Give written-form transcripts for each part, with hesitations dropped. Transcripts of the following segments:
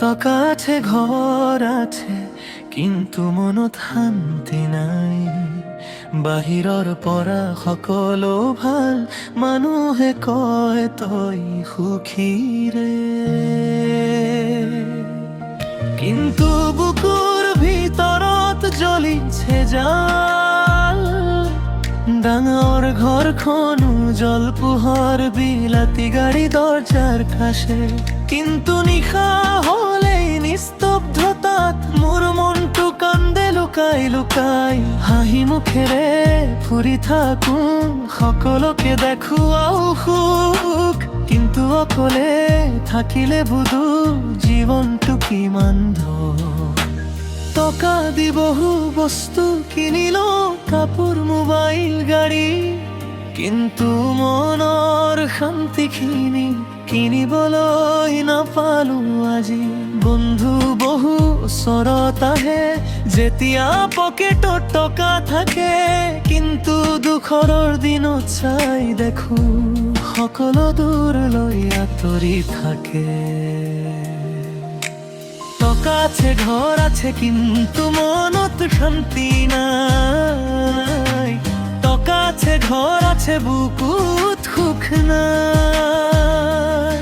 টকা আছে ঘৰ আছে কিন্তু মনত শান্তি নাই। বাহিৰৰ পৰা সকলো ভাল, মানুহে কয় তই সুখীৰে, কিন্তু বুকুৰ ভিতৰত জ্বলিছে জাল। ডাঙৰ ঘৰখনো জল পোহৰ বিলাতী গাড়ী দরজার কাছে, কিন্তু নিশা হলেই নিস্তব্ধতাত মোৰ মনটো কান্দে লুকাই লুকাই। হাঁহি মুখেৰে ফুৰি থাকো, সকলোকে দেখুৱাও সুখ, কিন্তু অকলে থাকিলে বুধু জীৱনটো কিমান ধূপ। টকা দি বহু বস্তু কিনিলো, কাপোৰ মোবাইল গাড়ী, কিন্তু মনৰ শান্তিখিনি কিনিবলৈ নাপালো আজি। বন্ধু বহু ওচৰত আহে যেতিয়া পকেটত টকা থাকে, কিন্তু দুখৰ দিনত চাই দেখো সকলো দূৰলৈ আঁতৰি থাকে। টকা আছে ঘৰ আছে কিন্তু মনত শান্তি নাই। টকা আছে ঘৰ আছে বুকুত সুখ নাই।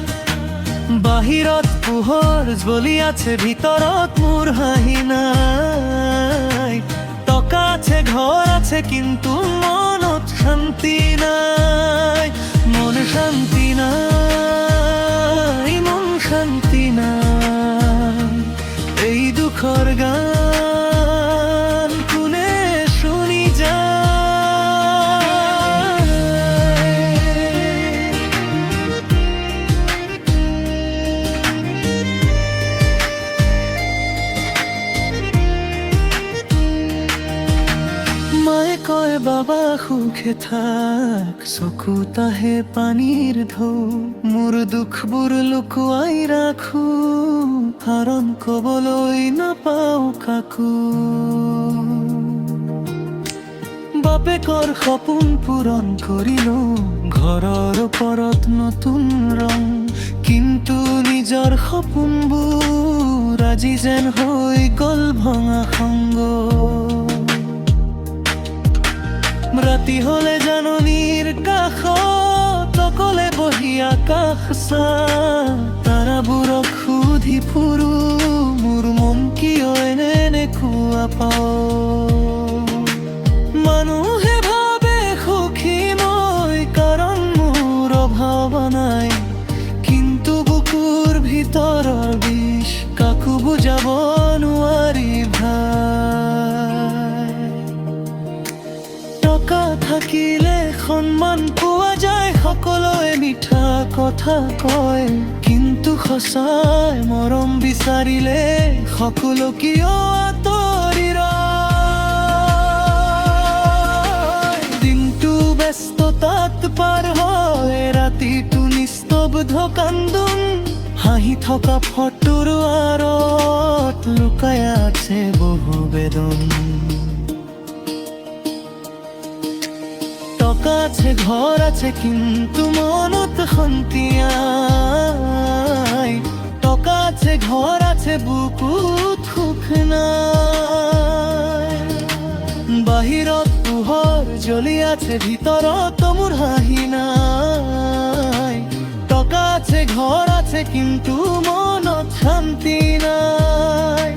বাহিৰত পোহৰ জ্বলি আছে ভিতৰত মোৰ হাঁহি নাই। টকা আছে ঘৰ আছে কিন্তু মনত শান্তি নাই। মন শান্তি নাই, মন শান্তি নাই। এই দুখৰ গান কোনে শুনি মায়ে কয় বাবা সুখে থাক, চকুত আহে পানীৰ ঢৌ। মোৰ দুখবোৰ লুকুৱাই ৰাখো, কাৰণ কবলৈ নাপাওঁ কাকো। বাপেকৰ সপোন পূৰণ কৰিলো, ঘৰৰ ওপৰত নতুন ৰং, কিন্তু নিজৰ সপোনবোৰ আজি যেন হৈ গল ভঙা সংগ। ৰাতি হলে জাননীৰ কাষত অকলে বহি আকাশ চাওঁ, তাৰাবোৰক সুধি ফুৰো মোৰ মন কিয় এনেকুৱা পাওঁ। মানুহে ভাবে সুখী মই কাৰণ মোৰ অভাৱ নাই, কিন্তু বুকুৰ ভিতৰৰ বিষ কাকো বুজাব নোৱাৰি ভাই। টকা থাকিলে সন্মান পোৱা যায়, সকলোৱে মিঠা কথা কয়, কিন্তু সঁচাই মৰম বিচাৰিলে সকলো কিয় আঁতৰি ৰয়। দিনটো ব্যস্ততাত পাৰ হয়, ৰাতিটো নিস্তব্ধ কান্দোন, হাঁহি থকা ফটোৰ আঁৰত লুকাই আছে বহু বেদন। টকা আছে ঘৰ আছে কিন্তু মনত শান্তি নাই। টকা আছে ঘৰ আছে বুকুত সুখ নাই। বাহিৰত পোহৰ জ্বলি আছে ভিতৰত মোৰ হাঁহি নাই। টকা আছে ঘৰ আছে কিন্তু মনত শান্তি নাই।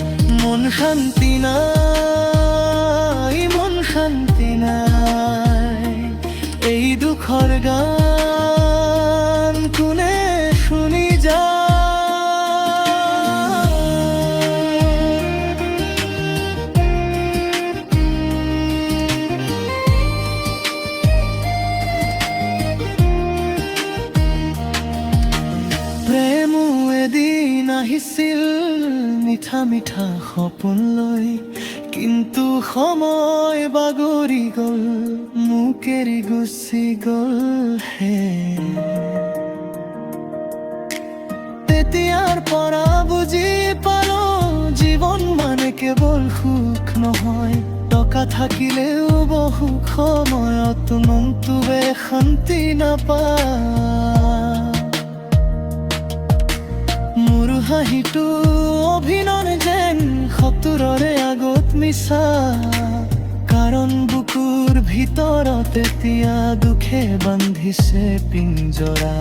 মন শান্তি নাই, মন শান্তি নাই। এই দুখৰ গান কোনে শুনি প্ৰেমো এদিন আহিছিল মিঠা মিঠা সপোন লৈ, কিন্তু সময় বাগৰি গল মোক এৰি গুচি গল হে। তেতিয়াৰ পৰা বুজি পালো জীৱন মানে কেৱল সুখ নহয়। টকা থাকিলেও বহু সময়ত মনটোৱে শান্তি নাপায়। মোৰ হাঁহিটো অভিনয় যেন সতুৰৰে আগত মিছা কাৰণ বুকুৰ ভিতৰত এতিয়া দুখে বান্ধিছে পিঞ্জৰা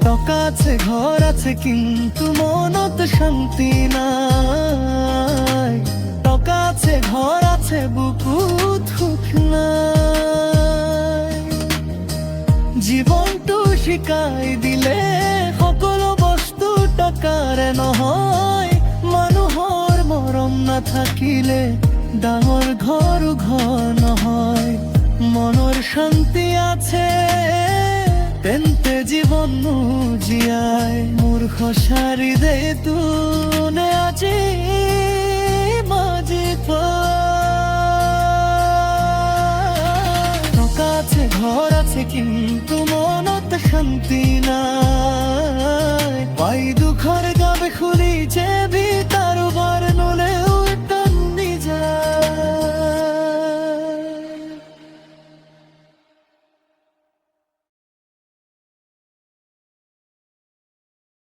টকা আছে ঘৰ আছে কিন্তু মনত শান্তি নাই টকা আছে ঘৰ আছে বুকুত সুখ নাই জীৱনটো শিকাই দিলে সকলো বস্তু টকাৰে নহয় মানুহৰ মৰম নাথাকিলে ডাঙৰ ঘৰো ঘৰ নহয় মনৰ শান্তি আছে তেন্তে জীৱন জীয়াই মূৰ্খ সাৰি দে তোনে আজি মাজি টকা আছে ঘৰ আছে কিন্তু মনত শান্তি নাই